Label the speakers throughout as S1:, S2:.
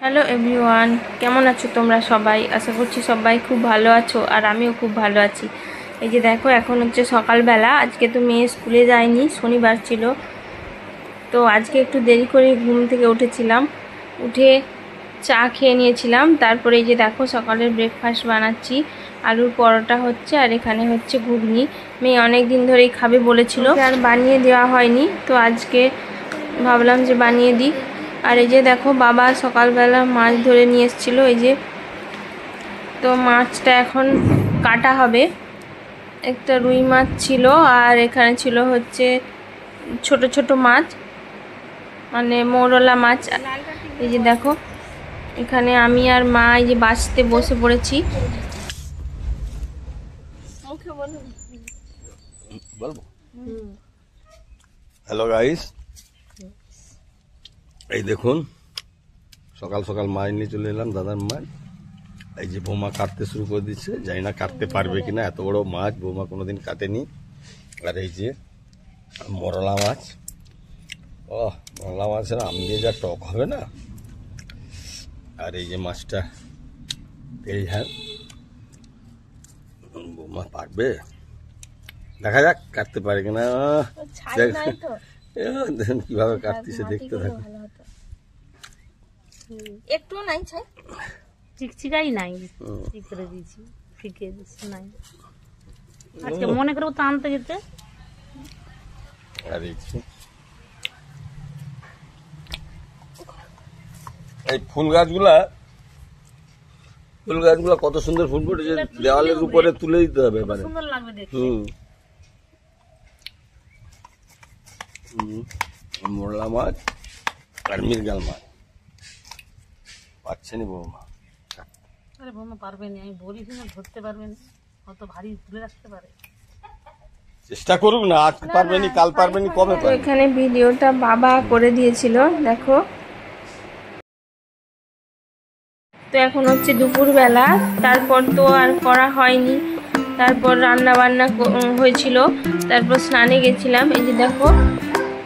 S1: Hello everyone, কেমন আছো তোমরা সবাই? আশা করছি সবাই খুব ভালো আছো, আর আমিও খুব ভালো আছি। এই যে দেখো, এখন হচ্ছে সকালবেলা। আজকে তো মেয়ে স্কুলে যায়নি, শনিবার ছিল। তো আজকে একটু দেরি করে ঘুম থেকে উঠেছিলাম, উঠে চা খেয়ে নিয়েছিলাম। তারপরে এই যে দেখো, সকালের ব্রেকফাস্ট বানাচ্ছি। আলুর পরোটা হচ্ছে, আর এখানে হচ্ছে ঘুগনি। মেয়ে অনেক দিন ধরেই খাবে বলেছিল, আর বানিয়ে দেওয়া হয়নি, তো আজকে ভাবলাম যে বানিয়ে দিই। আর এই যে দেখো, বাবা সকালবেলা মাছ ধরে নিয়ে এসেছিলো, এই যে। তো মাছটা এখন কাটা হবে। একটা রুই মাছ ছিল, আর এখানে ছিল হচ্ছে ছোট ছোট মাছ, মানে মৌরলা মাছ। এই যে দেখো, এখানে আমি আর মা এই যে বাছতে বসে পড়েছি।
S2: হ্যালো গাইস, এই দেখুন সকাল সকাল মাছ নিয়ে চলে এলাম, দাদার মাছ। এই যে বৌমা কাটতে শুরু করে দিচ্ছে, জানি না কাটতে পারবে কিনা, এত বড় মাছ বৌমা কোনোদিন কাটেনি। আর এই যে মরলা মাছ, ও মরলা মাছের আম দিয়ে যা টক হবে না। আর এই যে মাছটা, এই হ্যাঁ বৌমা পারবে, দেখা যাক কাটতে পারে কিনা। দেখুন কিভাবে কাটতেছে, দেখতে থাকুন।
S1: একটু নাই ছাই,
S3: চিকচিকাই নাই, ঠিক করে দিয়েছি, ফিকে দিচ্ছি নাই। আজকে মনে করবো তো আনতে যেতে।
S2: আর এই ফুল গাছগুলা কত সুন্দর ফুল ফুটেছে, দেওয়ালের উপরে তুলে দিতে হবে এবারে।
S3: সুন্দর লাগবে দেখতে।
S2: মোরলা মাছ আর মৃগেল মাছ পাচ্ছেনি বৌমা।
S3: আরে বৌমা পারবে না, আমি বলিস না ধরতে পারবে না, অত ভারী তুলে রাখতে পারে।
S2: চেষ্টা করুক না, আজ পারবেনি কাল পারবেনি কবে পারবে।
S1: এখানে ভিডিওটা বাবা করে দিয়েছিল, দেখো। তো এখন হচ্ছে দুপুরবেলা, তারপর তো আর করা হয়নি। তারপর রান্না বান্না হয়েছিল, তারপর স্নানে গেছিলাম। এই যে দেখো,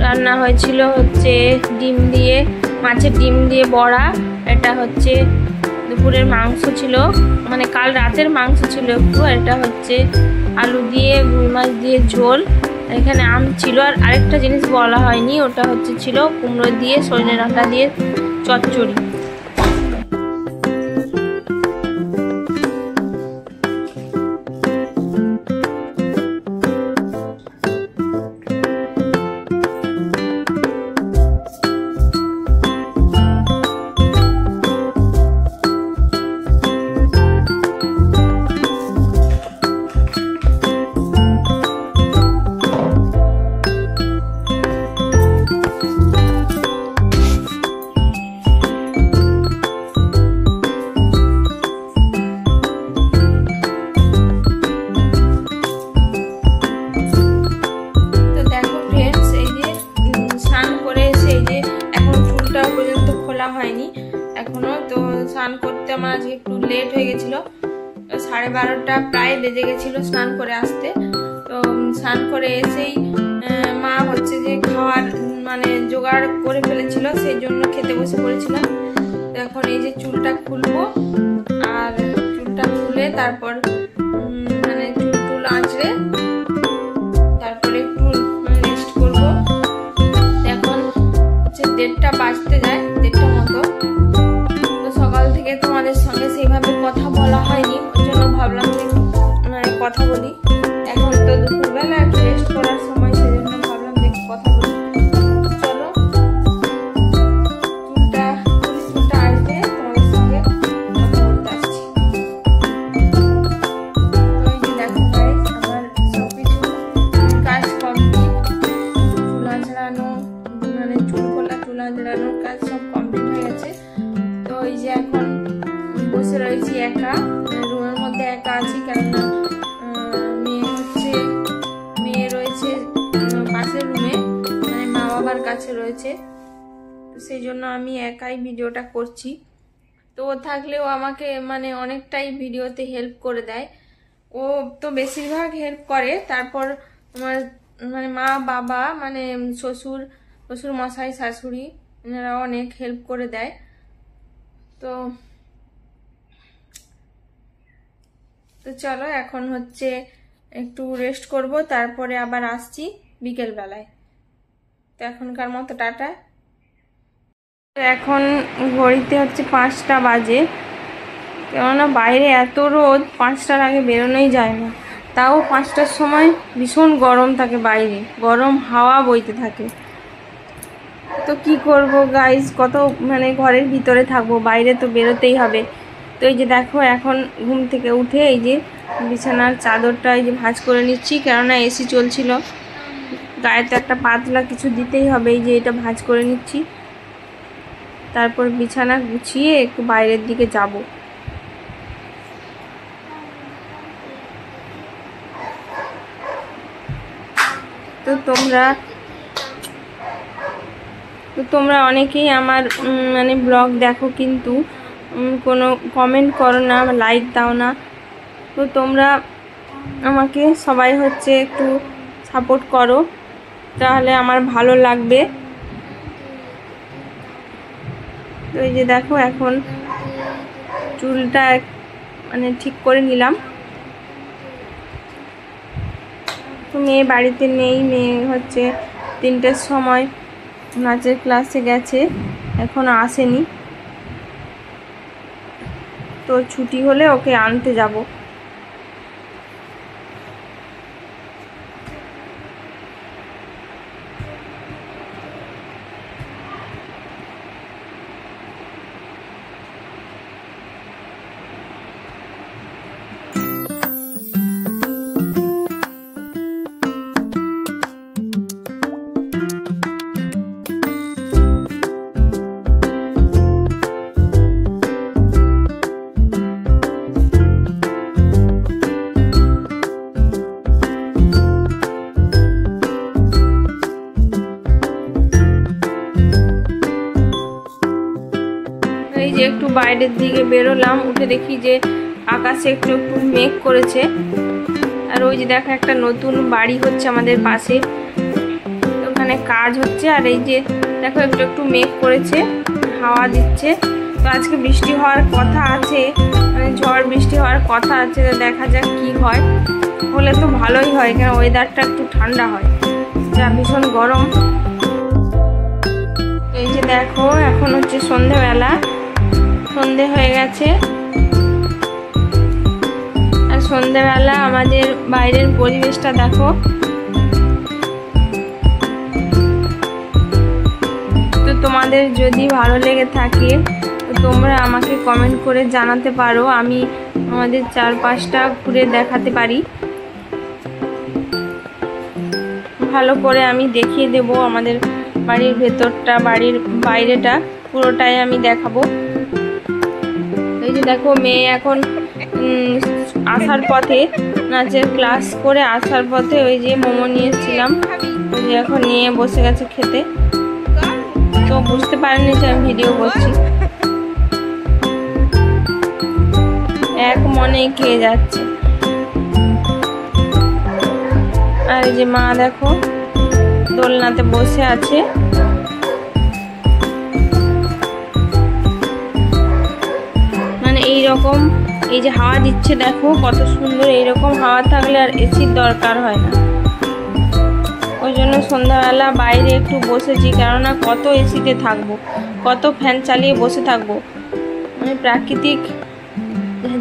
S1: রান্না হয়েছিল হচ্ছে ডিম দিয়ে, মাছের ডিম দিয়ে বড়া। এটা হচ্ছে দুপুরের মাংস ছিল, মানে কাল রাতের মাংস ছিল একটু। আর এটা হচ্ছে আলু দিয়ে রুই মাছ দিয়ে ঝোল। এখানে আম ছিল, আর আরেকটা জিনিস বলা হয়নি, ওটা হচ্ছে ছিল কুমড়ো দিয়ে সজনে ডাঁটা দিয়ে চচ্চড়ি। হয়নি এখনো, তো স্নান করতে আমার আজকে একটু লেট হয়ে গেছিল। 12:30 প্রায় বেজে গেছিল স্নান করে আসতে। তো স্নান করে এসেই মা হচ্ছে যে খাওয়ার মানে জোগাড় করে ফেলেছিল, সেই জন্য খেতে বসে পড়েছিলাম। তো এখন এই যে চুলটা খুলবো, আর চুলটা খুলে তারপর মানে চুল আঁচড়ে তারপরে একটু রেস্ট করবো। এখন হচ্ছে 1:30 বাজতে যায়, 1:30 মতো। তো সকাল থেকে তোমাদের সঙ্গে সেইভাবে কথা বলা হয়নি, ওই জন্য ভাবলাম যে মানে কথা বলি। এখন তো দুপুরবেলা একটু রেস্ট করার সময়, সেই জন্য ভাবলাম যে কথা বলি। চলো চুলটা আসবে, তোমাদের সঙ্গে কথা বলতে আসছি। তো এই যে দেখো গাইস, আমার সবকিছু কাজ কমপ্লিট। চুল আঁচড়ানো, মানে চুল খোলা, চুল আঁচড়ানোর কাজ সব কমপ্লিট হয়ে গেছে। তো এই যে এখন বসে রয়েছি একা, রুমের মধ্যে একা আছি, কেননা মেয়ে রয়েছে পাশের রুমে, মানে মা বাবার কাছে রয়েছে। তো সেই জন্য আমি একাই ভিডিওটা করছি। তো ও থাকলেও আমাকে মানে অনেকটাই ভিডিওতে হেল্প করে দেয়। ও তো বেশিরভাগ হেল্প করে, তারপর আমার মানে মা বাবা মানে শ্বশুর মশাই শাশুড়ি এনারা অনেক হেল্প করে দেয়। তো তো চলো এখন হচ্ছে একটু রেস্ট করব, তারপরে আবার আসছি বিকেল বেলায়। তো এখনকার মতো টাটা। এখন ঘড়িতে হচ্ছে 5টা বাজে, কেননা বাইরে এত রোদ, 5টার আগে বেরোনোই যায় না। তাও 5টার সময় ভীষণ গরম থাকে, বাইরে গরম হাওয়া বইতে থাকে। তো কি করব গাইস, কত মানে ঘরের ভিতরে থাকবো, বাইরে তো বেরোতেই হবে। তো এই যে দেখো এখন ঘুম থেকে উঠে এই যে বিছানার চাদরটা এই যে ভাঁজ করে নিচ্ছি, কেননা এসি চলছিল, গায়ে তো একটা পাতলা কিছু দিতেই হবে। এই যে এটা ভাঁজ করে নিচ্ছি, তারপর বিছানা গুছিয়ে একটু বাইরের দিকে যাব। তো তোমরা অনেকেই আমার মানে ব্লগ দেখো, কিন্তু কোনো কমেন্ট করো না, লাইক দাও না। তো তোমরা আমাকে সবাই হচ্ছে একটু সাপোর্ট করো, তাহলে আমার ভালো লাগবে। তো এই যে দেখো এখন চুলটা মানে ঠিক করে নিলাম। তো মেয়ে বাড়িতে নেই, মেয়ে হচ্ছে 3টের সময় নাচের ক্লাসে গেছে, এখনো আসেনি। তো ছুটি হলে ওকে আনতে যাব। এই যে একটু বাইরের দিকে বেরোলাম, উঠে দেখি যে আকাশে একটু একটু মেঘ করেছে। আর ওই যে দেখো একটা নতুন বাড়ি হচ্ছে আমাদের পাশে, ওখানে কাজ হচ্ছে। আর এই যে দেখো একটু একটু মেঘ করেছে, হাওয়া দিচ্ছে। তো আজকে বৃষ্টি হওয়ার কথা আছে, মানে ঝড় বৃষ্টি হওয়ার কথা আছে। তো দেখা যাক কি হয়, হলে তো ভালোই হয়, কারণ ওয়েদারটা একটু ঠান্ডা হয়, যা ভীষণ গরম। এই যে দেখো এখন হচ্ছে সন্ধেবেলা, সন্ধে হয়ে গেছে। আর সন্ধেবেলা আমাদের বাইরের পরিবেশটা দেখো। তো তোমাদের যদি ভালো লেগে থাকে তো তোমরা আমাকে কমেন্ট করে জানাতে পারো, আমি আমাদের চারপাশটা ঘুরে দেখাতে পারি, ভালো করে আমি দেখিয়ে দেব। আমাদের বাড়ির ভেতরটা, বাড়ির বাইরেটা পুরোটাই আমি দেখাবো। এই যে দেখো মেয়ে এখন আসার পথে, নাচের ক্লাস করে আসার পথে ওই যে মোমো নিয়ে এসেছিলাম, ওই যে এখন নিয়ে বসে গেছে খেতে। তো বুঝতে পারেনি যে আমি ভিডিও করছি, এক মনেই খেয়ে যাচ্ছে। আর এই যে মা দেখো দোলনাতে বসে আছে। মানে এইরকম এই যে হাওয়া দিচ্ছে দেখো কত সুন্দর, এইরকম হাওয়া থাকলে আর এসির দরকার হয় না। ওই জন্য সন্ধ্যাবেলা বাইরে একটু বসেছি, কেননা কত এসিতে থাকবো, কত ফ্যান চালিয়ে বসে থাকবো। মানে প্রাকৃতিক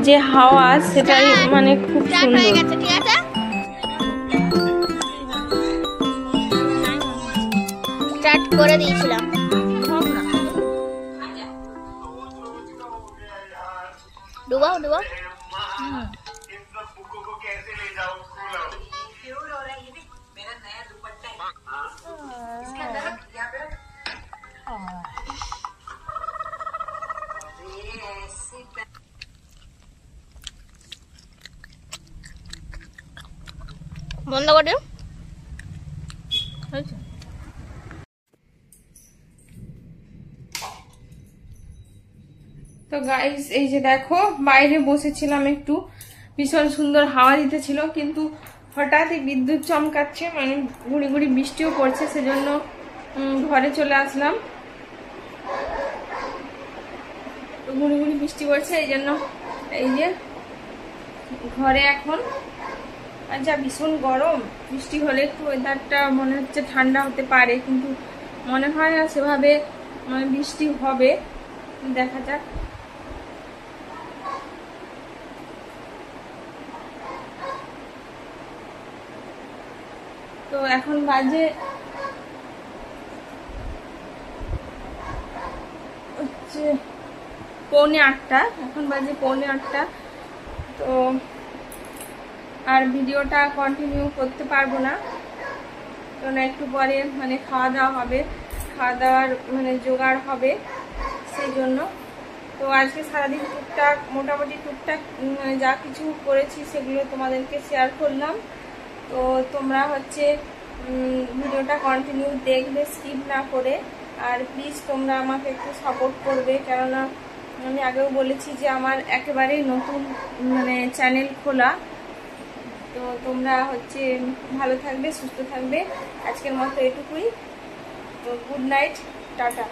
S1: যে হাওয়া সেটাই মানে খুব সুন্দর।
S4: স্টার্ট করে দিয়েছিলাম। ডুবাও ডুবাও। বন্ধ করে দিও।
S1: তো গাইস এই যে দেখো বাইরে বসেছিলাম একটু, ভীষণ সুন্দর হাওয়া দিতেছিল, কিন্তু হঠাৎই বিদ্যুৎ চমকাচ্ছে, মানে গুড়ি গুড়ি বৃষ্টিও পড়ছে, সেজন্য ঘরে চলে আসলাম। তো গুঁড়ি গুঁড়ি বৃষ্টি পড়ছে, এই জন্য এই যে ঘরে এখন। আর যা ভীষণ গরম, বৃষ্টি হলে একটু ওয়েদারটা মনে হচ্ছে ঠান্ডা হতে পারে, কিন্তু মনে হয় না সেভাবে বৃষ্টি হবে। দেখা যাক। তো এখন বাজে হচ্ছে 7:45, এখন বাজে 7:45। তো আর ভিডিওটা কন্টিনিউ করতে পারবো না, কারণ একটু পরে খাওয়া দাওয়া হবে, খাওয়া দাওয়ার জোগাড় হবে, সেই জন্য। তো আজকে সারাদিন টুকটাক মোটামুটি টুকটাক যা কিছু করেছি সেগুলো তোমাদেরকে শেয়ার করলাম। তো তোমরা হচ্ছে ভিডিওটা কন্টিনিউ দেখবে, স্কিপ না করে। আর প্লিজ তোমরা আমাকে একটু সাপোর্ট করবে, কেননা আমি আগেও বলেছি যে আমার একেবারেই নতুন চ্যানেল খোলা। তো তোমরা হচ্ছে ভালো থাকবে, সুস্থ থাকবে। আজকের মতো এটুকুই। তো গুড নাইট, টাটা।